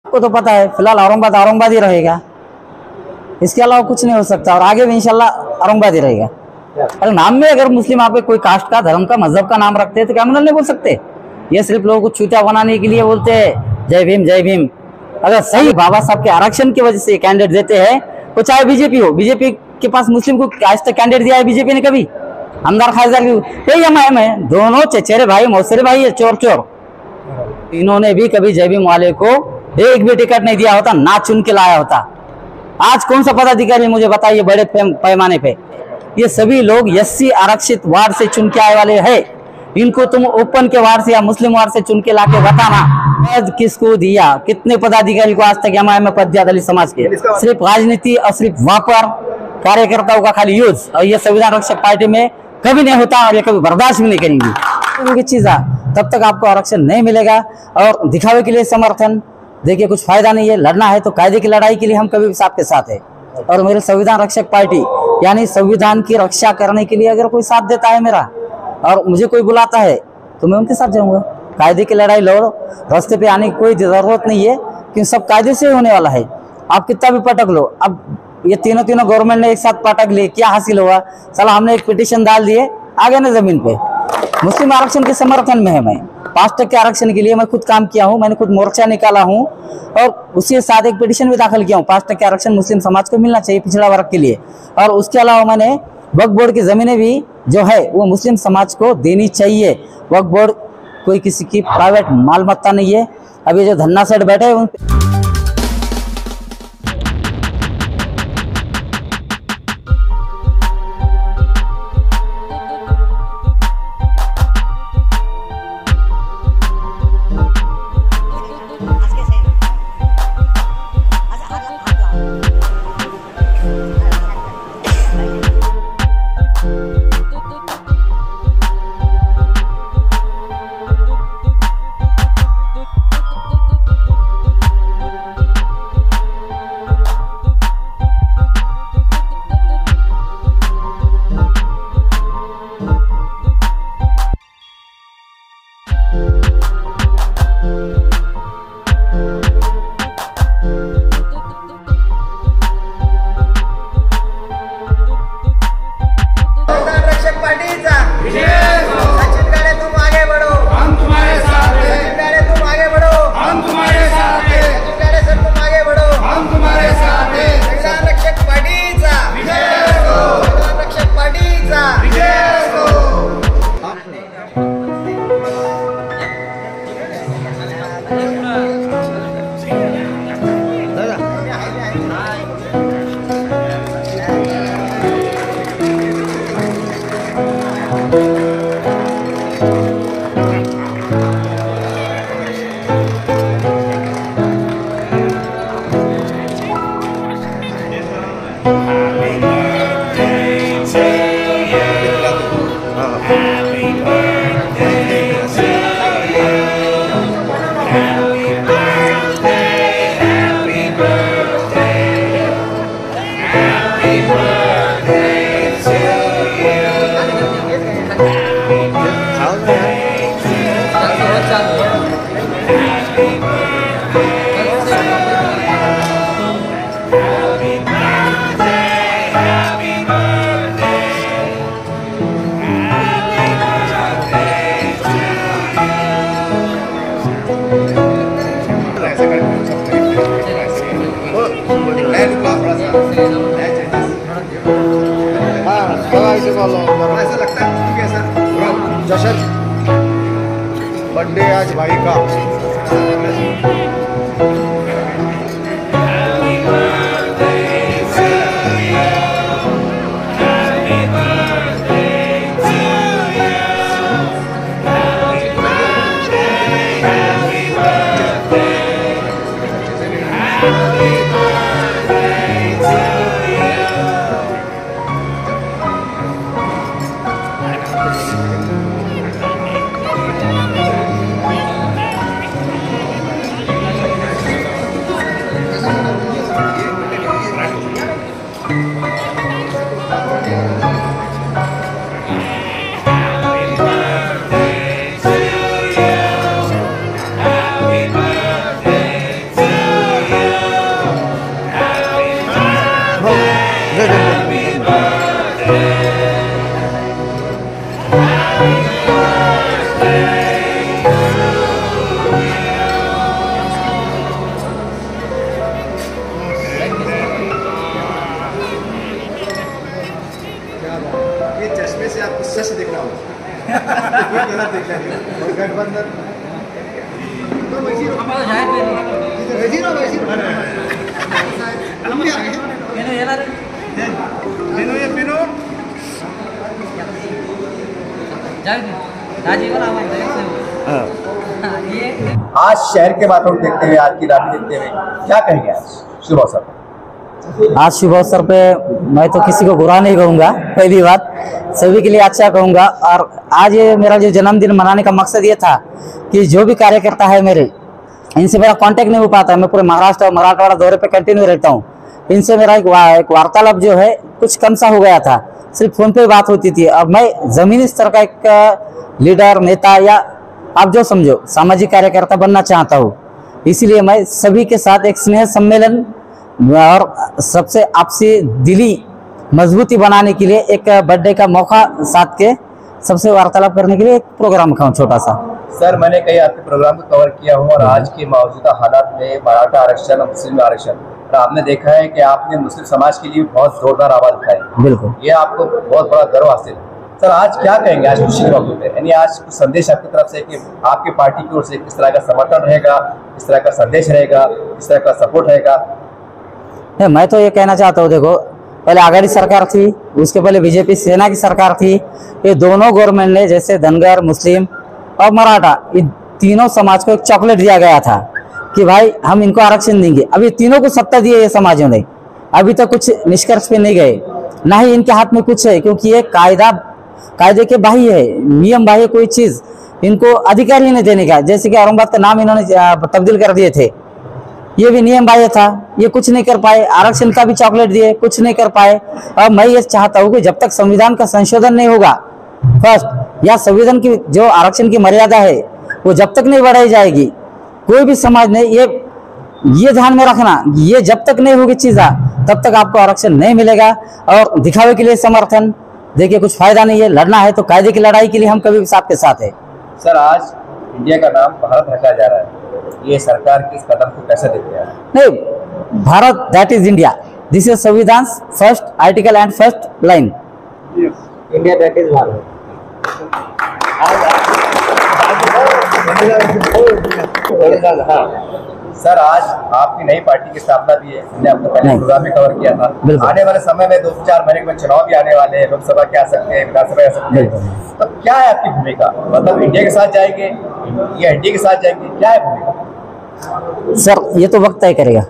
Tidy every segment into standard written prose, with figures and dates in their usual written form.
आपको तो पता है फिलहाल औरंगाबाद औरंगाबाद ही रहेगा, इसके अलावा कुछ नहीं हो सकता। और आगे भी इंशाल्लाह औरंगाबाद ही रहेगा। अरे नाम में अगर मुस्लिम आप कोई कास्ट का, धर्म का, मजहब का नाम रखते हैं तो क्या मतलब नहीं बोल सकते? ये सिर्फ लोगों को छूटा बनाने के लिए बोलते हैं जय भीम जय भीम। अगर सही बाबा साहब के आरक्षण की वजह से कैंडिडेट देते हैं, वो चाहे बीजेपी हो, बीजेपी के पास मुस्लिम को आज तक कैंडिडेट दिया है बीजेपी ने कभी? हमदार खासदार यही एमआईएम है, दोनों चचेरे भाई मौसेरे भाई है, चोर चोर। इन्होंने भी कभी जय भीम वाले को एक भी टिकट नहीं दिया होता, ना चुन के लाया होता। आज कौन सा पदाधिकारी मुझे बताइए बड़े पैमाने पे? ये सभी लोग एससी आरक्षित वार्ड से चुन के आए वाले हैं। इनको तुम ओपन के वार्ड से या मुस्लिम वार्ड से चुन के लाके बताना पद किसको दिया, कितने पदाधिकारी को आज तक एमआईएम में पद दिया दलित समाज के? सिर्फ राजनीति और सिर्फ वापर कार्यकर्ताओं का खाली यूज, और ये संविधान रक्षक पार्टी में कभी नहीं होता और ये कभी बर्दाश्त भी नहीं करेंगी। चीज तब तक आपको आरक्षण नहीं मिलेगा। और दिखावे के लिए समर्थन, देखिए कुछ फायदा नहीं है। लड़ना है तो कायदे की लड़ाई के लिए हम कभी भी आपके साथ है। और मेरे संविधान रक्षक पार्टी यानी संविधान की रक्षा करने के लिए अगर कोई साथ देता है मेरा और मुझे कोई बुलाता है तो मैं उनके साथ जाऊंगा। कायदे की लड़ाई लड़ो, रास्ते पे आने की कोई जरूरत नहीं है क्योंकि सब कायदे से होने वाला है। आप कितना भी पटक लो, अब ये तीनों गवर्नमेंट ने एक साथ पटक लिए, क्या हासिल हुआ? साला हमने एक पिटीशन डाल दिए, आ गए ना जमीन पे। मुस्लिम आरक्षण के समर्थन में है मैं, 5% के आरक्षण के लिए मैं खुद काम किया हूँ, मैंने खुद मोर्चा निकाला हूँ और उसी के साथ एक पिटीशन भी दाखिल किया हूँ। 5% के आरक्षण मुस्लिम समाज को मिलना चाहिए, पिछड़ा वर्ग के लिए। और उसके अलावा मैंने वक्फ बोर्ड की जमीनें भी जो है वो मुस्लिम समाज को देनी चाहिए। वक्फ बोर्ड कोई किसी की प्राइवेट मालमत्ता नहीं है। अभी जो धन्ना सेठ बैठे हैं ऐसा लगता है कैसा जश्न बर्थडे आज भाई का। और गठबंधन तो वैसी रहो। वैसी रहो, वैसी रहो। तुम भी आगे। पिनो ये पिनो। आज शहर के वातावरण देखते हुए, आज की राजनीति देखते हुए क्या कहेंगे आज शुभ अवसर पर? आज शुभ अवसर पे मैं तो किसी को बुरा नहीं कहूँगा, पहली बात सभी के लिए अच्छा कहूँगा। और आज ये मेरा जो जन्मदिन मनाने का मकसद ये था कि जो भी कार्यकर्ता है मेरे, इनसे मेरा कांटेक्ट नहीं हो पाता है। मैं पूरे महाराष्ट्र और मराठवाड़ा दौरे पे कंटिन्यू रहता हूँ। इनसे मेरा एक वार्तालाप जो है कुछ कम सा हो गया था, सिर्फ फोन पे बात होती थी। अब मैं जमीनी स्तर का एक लीडर, नेता या आप जो समझो सामाजिक कार्यकर्ता बनना चाहता हूँ। इसीलिए मैं सभी के साथ एक स्नेह सम्मेलन और सबसे आपसी दिली मजबूती बनाने के लिए एक बर्थडे का मौका साथ के सबसे वार्तालाप करने के लिए एक प्रोग्राम रखा हूँ छोटा सा। सर, मैंने कई आपके प्रोग्राम को कवर किया हूँ और आज के मौजूदा हालात में मराठा आरक्षण और मुस्लिम आरक्षण, और आपने देखा है कि आपने मुस्लिम समाज के लिए बहुत जोरदार आवाज उठाई। बिल्कुल, ये आपको बहुत बड़ा गर्व हासिल है। सर, आज क्या कहेंगे आज खुशी के मौके पे, यानी आज कुछ संदेश आपकी तरफ से कि आपके पार्टी की ओर से किस तरह का समर्थन रहेगा, किस तरह का संदेश रहेगा, किस तरह का सपोर्ट रहेगा? मैं तो ये कहना चाहता हूँ, देखो पहले आघाड़ी सरकार थी, उसके पहले बीजेपी सेना की सरकार थी। ये दोनों गवर्नमेंट ने जैसे धनगर, मुस्लिम और मराठा, इन तीनों समाज को एक चॉकलेट दिया गया था कि भाई हम इनको आरक्षण देंगे। अभी तीनों को सत्ता दी है ये समाजों ने, अभी तक कुछ निष्कर्ष पे नहीं गए, ना ही इनके हाथ में कुछ है, क्योंकि ये कायदे के बाह्य है, नियम बाह्य कोई चीज इनको अधिकार ही नहीं देने का। जैसे कि औरंगाबाद का नाम इन्होंने तब्दील कर दिए थे, ये भी नियम बाह्य था, ये कुछ नहीं कर पाए। आरक्षण का भी चॉकलेट दिए, कुछ नहीं कर पाए। और मैं ये चाहता हूँ कि जब तक संविधान का संशोधन नहीं होगा फर्स्ट, या संविधान की जो आरक्षण की मर्यादा है वो जब तक नहीं बढ़ाई जाएगी, कोई भी समाज ने ये ध्यान में रखना, ये जब तक नहीं होगी चीज़ा तब तक आपको आरक्षण नहीं मिलेगा। और दिखावे के लिए समर्थन देखिए कुछ फायदा नहीं है। लड़ना है तो कायदे की लड़ाई के लिए हम कभी भी आपके साथ है। सर, आज इंडिया का नाम भारत रखा जा रहा है, ये सरकार के इस कदम को कैसे देखते हैं? नहीं, Bharat that is India, this is samvidhan first article and first line, India that is Bharat. Sir, आज आपकी नई पार्टी की स्थापना भी है, हमने आपको पहले प्रोग्राम में कवर किया था। आने वाले समय में 2-4 महीने में चुनाव भी आने वाले हैं, लोकसभा के आ सकते हैं, विधानसभा आ सकते हैं, तो क्या है आपकी भूमिका? मतलब इंडिया के साथ जाएंगे या इंडिया के साथ जाएंगे, क्या है भूमिका? सर ये तो वक्त तय करेगा।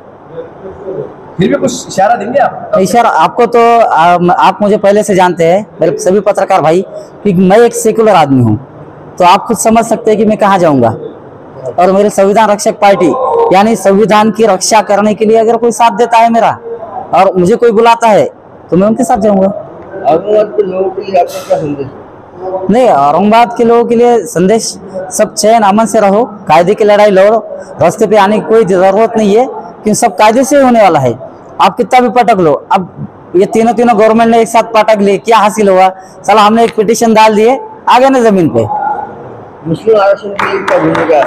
फिर भी कुछ इशारा देंगे आप? इशारा आपको तो आप मुझे पहले से जानते हैं, मेरे सभी पत्रकार भाई, कि मैं एक सेकुलर आदमी हूँ, तो आप खुद समझ सकते हैं कि मैं कहाँ जाऊँगा। और मेरे संविधान रक्षक पार्टी यानी संविधान की रक्षा करने के लिए अगर कोई साथ देता है मेरा और मुझे कोई बुलाता है तो मैं उनके साथ जाऊंगा। औरंगाबाद के लोगों के लिए आपका क्या संदेश? नहीं, औरंगाबाद के लोगों के लिए संदेश सब चैन अमन से रहो, कायदे की लड़ाई लड़ो, रास्ते पे आने की कोई जरूरत नहीं है क्योंकि सब कायदे से होने वाला है। आप कितना भी पटक लो, अब ये तीनों गवर्नमेंट ने एक साथ पटक लिए, क्या हासिल हुआ? साला हमने एक पिटीशन डाल दिए, आ गए ना जमीन पे। मुस्लिम आरक्षण के लिए क्या भूमिका?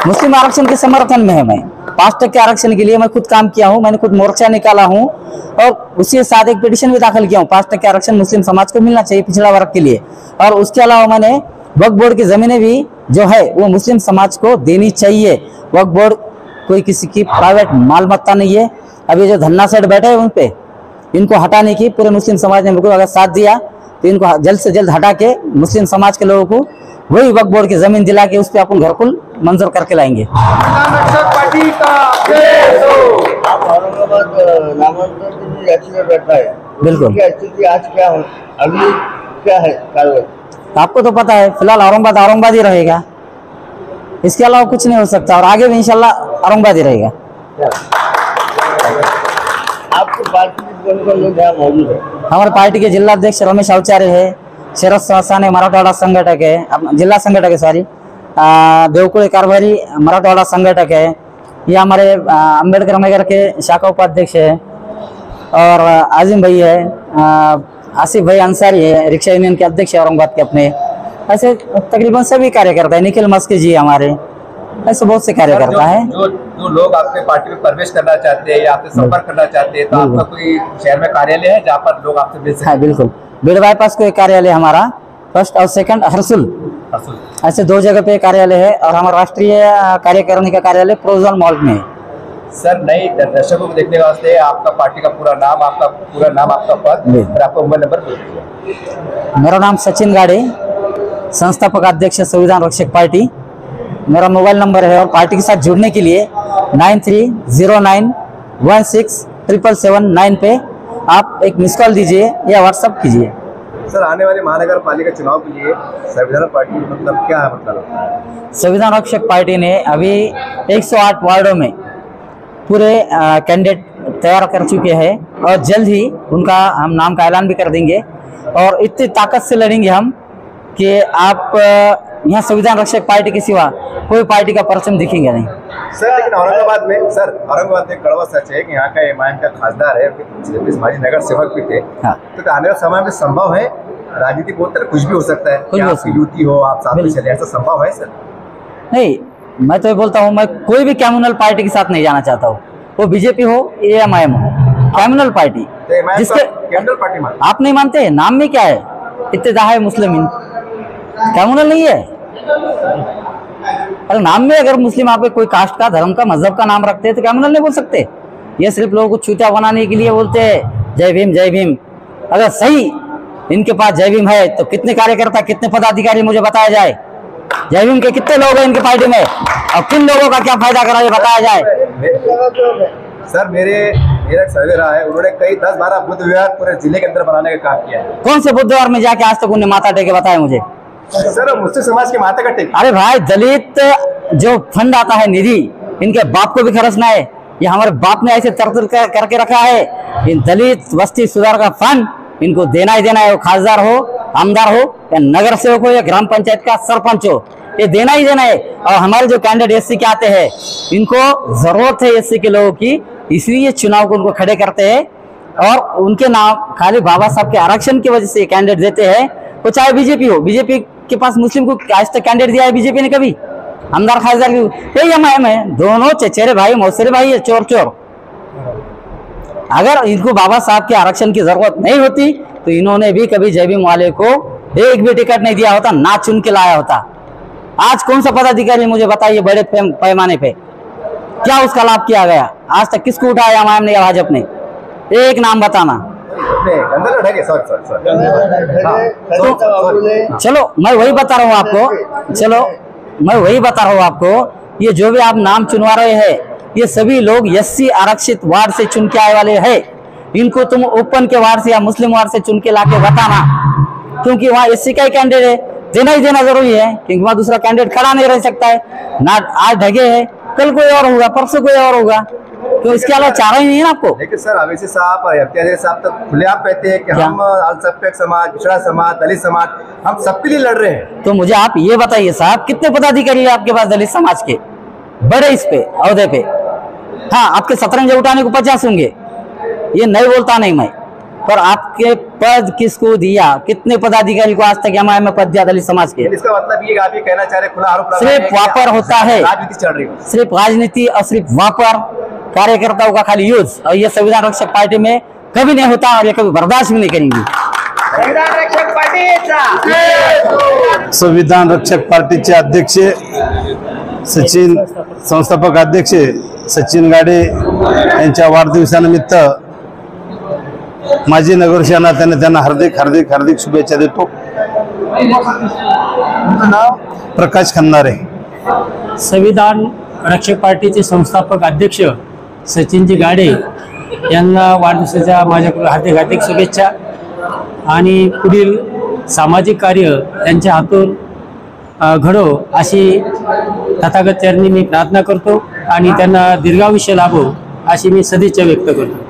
मुस्लिम आरक्षण के समर्थन में है। मैं 5% आरक्षण के लिए मैं खुद काम किया हूँ, मैंने खुद मोर्चा निकाला हूँ और उसी के साथ एक पिटीशन भी दाखिल किया हूँ। 5% आरक्षण मुस्लिम समाज को मिलना चाहिए, पिछड़ा वर्ग के लिए। और उसके अलावा मैंने वक्फ बोर्ड की जमीनें भी जो है वो मुस्लिम समाज को देनी चाहिए। वक्फ बोर्ड कोई किसी की प्राइवेट मालमत्ता नहीं है। अभी जो धन्ना सेठ बैठे हैं उन पे इनको हटाने की पूरे मुस्लिम समाज ने बिल्कुल अगर साथ दिया तो इनको जल्द से जल्द हटा के मुस्लिम समाज के लोगों को वही वक्फ बोर्ड की जमीन दिला के उस पर अपन घरकुल मंजूर करके लाएंगे। पार्टी का आप औरंगाबाद नामांकन की याचिका करता है, बिल्कुल। क्या स्थिति आज क्या हो, अभी क्या है कार्रवाई? आपको तो पता है फिलहाल औरंगाबाद ही रहेगा, इसके अलावा कुछ नहीं हो सकता और आगे भी इंशाल्लाह औरंगाबाद ही रहेगा। आपकी पार्टी के कौन-कौन लोग यहाँ मौजूद है? हमारे पार्टी के जिला अध्यक्ष रमेश आचार्य है, शरद सासाने मराठवाड़ा संगठक है, अपना जिला संगठक है, सॉरी देवकुळे कारभारी मराठवाड़ा संगठक है। ये हमारे अम्बेडकर नगर के शाखा उपाध्यक्ष है और आजिम भाई है, आसिफ भाई अंसारी है, रिक्शा यूनियन के अध्यक्ष है औरंगाबाद के अपने। ऐसे तकरीबन सभी कार्यकर्ता है, निखिल मस्की जी हमारे, ऐसे बहुत से कार्यकर्ता है। जो लोग आपके पार्टी में प्रवेश करना चाहते हैं या आपसे संपर्क करना चाहते हैं, तो आपका कोई शहर में कार्यालय है जहाँ पर लोग आपसे मिल सकते हैं? हाँ बिल्कुल, बीड़ बाईपास को एक कार्यालय हमारा, फर्स्ट और सेकंड हरसुल परसों ऐसे 2 जगह पे कार्यालय है और हमारा राष्ट्रीय कार्यकारिणी का कार्यालय प्रोजोन मॉल में है। सर, नई दर्शकों को देखने वास्ते आपका पार्टी का पूरा नाम, आपका पद और आपका मोबाइल नंबर बोल दीजिए। मेरा नाम सचिन गाड़े, संस्थापक अध्यक्ष संविधान रक्षक पार्टी। मेरा मोबाइल नंबर है और पार्टी के साथ जुड़ने के लिए 9309167779 पे आप एक मिस कॉल दीजिए या व्हाट्सअप कीजिए। सर, आने वाले महानगर पालिका चुनाव के लिए संविधान पार्टी मतलब क्या है? मतलब संविधान रक्षक पार्टी ने अभी 108 वार्डों में पूरे कैंडिडेट तैयार कर चुके हैं और जल्द ही उनका हम नाम का ऐलान भी कर देंगे और इतनी ताकत से लड़ेंगे हम कि आप यहाँ संविधान रक्षक पार्टी के सिवा कोई पार्टी का परचम दिखेंगे नहीं। सर, लेकिन औरंगाबाद में कड़वा सच है कि यहाँ का एमआईएम का खासदार है, माजी नगर सेवक भी थे। हाँ। तो आने वाले समय में संभव है, राजनीति बोलते कुछ भी हो सकता है, कुछ भी हो सकता है। युति हो, आप साथ में चले, ऐसा संभव है सर? नहीं, मैं तो ये बोलता हूँ, मैं कोई भी कम्युनल पार्टी के साथ नहीं जाना चाहता हूँ, वो बीजेपी हो या एमआईएम हो। कम्युनल पार्टी जिसके पार्टी मान आप नहीं मानते, नाम में क्या है, इत्तेहाद है मुस्लिम, कम्युनल नहीं है। अरे नाम में अगर मुस्लिम आप कोई कास्ट का, धर्म का, मजहब का नाम रखते हैं तो कम्युनल नहीं बोल सकते। ये सिर्फ लोगों को छूटा बनाने के लिए बोलते हैं जय भीम जय भीम। अगर सही इनके पास जय भीम है तो कितने कार्यकर्ता, कितने पदाधिकारी मुझे बताया जाए। जय भीम के कितने लोग हैं इनकी पार्टी में और किन लोगों का क्या फायदा करा ये बताया जाए। सर, मेरा एक सर्वे रहा है, उन्होंने कई 10-12 बुद्ध विहार पूरे जिले के अंदर बनाने का काम किया है। कौन से बुद्धवार में जाके आज तक उन्हें माथा टेके बताया मुझे? सर, मुस्लिम समाज के माथा का टेक। अरे भाई, दलित जो फंड आता है निधि, इनके बाप को भी खर्चना है। ये हमारे बाप ने ऐसे तरतुल करके रखा है। इन दलित बस्ती सुधार का फंड इनको देना ही देना है, वो खासदार हो, आमदार हो या नगर सेवक हो या ग्राम पंचायत का सरपंच हो, ये देना ही देना है। और हमारे जो कैंडिडेट एससी के आते हैं, इनको जरूरत है एससी के लोगों की, इसलिए चुनाव को उनको खड़े करते हैं और उनके नाम खाली बाबा साहब के आरक्षण की वजह से कैंडिडेट देते हैं। वो चाहे बीजेपी हो, बीजेपी के पास मुस्लिम को आज तक कैंडिडेट दिया है बीजेपी ने कभी? आमदार खासदार यही एमआईएम है, दोनों चचेरे भाई मौसेरे भाई है, चोर चोर। अगर इनको बाबा साहब के आरक्षण की जरूरत नहीं होती तो इन्होंने भी कभी जय भीम वाले को एक भी टिकट नहीं दिया होता, ना चुन के लाया होता। आज कौन सा पदाधिकारी मुझे बताइए बड़े पैमाने पे क्या उसका लाभ किया गया? आज तक किसको उठाया एमआईएम ने या भाजपा ने? एक नाम बताना। चलो मैं वही बता रहा हूँ आपको, ये जो भी आप नाम चुनवा रहे हैं, ये सभी लोग एससी आरक्षित वार्ड से चुन के आए वाले हैं। इनको तुम ओपन के वार्ड से या मुस्लिम वार्ड से चुन के लाके बताना, क्योंकि वहाँ एससी का ही कैंडिडेट है, देना ही देना जरूरी है, क्योंकि वहाँ दूसरा कैंडिडेट खड़ा नहीं रह सकता है ना। आज ढगे है, कल कोई और होगा, परसों कोई और होगा, तो इसके अलावा चारा ही नहीं है ना आपको। लेकिन सर, अवैसी साहब और एफटीआई साहब तो खुलेआम कहते हैं कि हम अल्पसंख्यक समाज, पिछड़ा समाज, दलित समाज, हम सबके लिए लड़ रहे हैं। तो मुझे आप ये बताइए साहब, कितने पदाधिकारी है आपके पास दलित समाज के बड़े इस पे अहदे पे? हाँ, आपके 17 उठाने को 50 होंगे, ये नहीं बोलता नहीं मैं, पर आपके पद किसको दिया? कितने पदाधिकारी को आज तक एमआईएम में पद दिया दलित समाज के? इसका मतलब ये आप ये कहना चाह रहे, खुला आरोप सिर्फ वापर होता है, राजनीति चल रही है, सिर्फ राजनीति और सिर्फ वापर, कार्यकर्ताओं का खाली यूज, और ये संविधान रक्षक पार्टी में कभी नहीं होता और ये कभी बर्दाश्त भी नहीं करेंगी। संविधान रक्षक पार्टीचे अध्यक्ष सचिन, संस्थापक अध्यक्ष सचिन गाडे यांच्या वाढदिवसानिमित्त माजी नगरसेवक नात्याने त्यांना हार्दिक हार्दिक हार्दिक शुभेच्छा देतो। प्रकाश खंदारे। संविधान रक्षक पार्टीचे संस्थापक अध्यक्ष सचिनजी गाडे यांना वाढदिवसाच्या माझ्याकडून हार्दिक हार्दिक शुभेच्छा आणि पुढील सामाजिक कार्य त्यांच्या हातून घडो अशी तथागत चरणी मी प्रार्थना करतो आणि त्यांना दीर्घायुष्य लाभो अशी मी सदिच्छा व्यक्त करतो।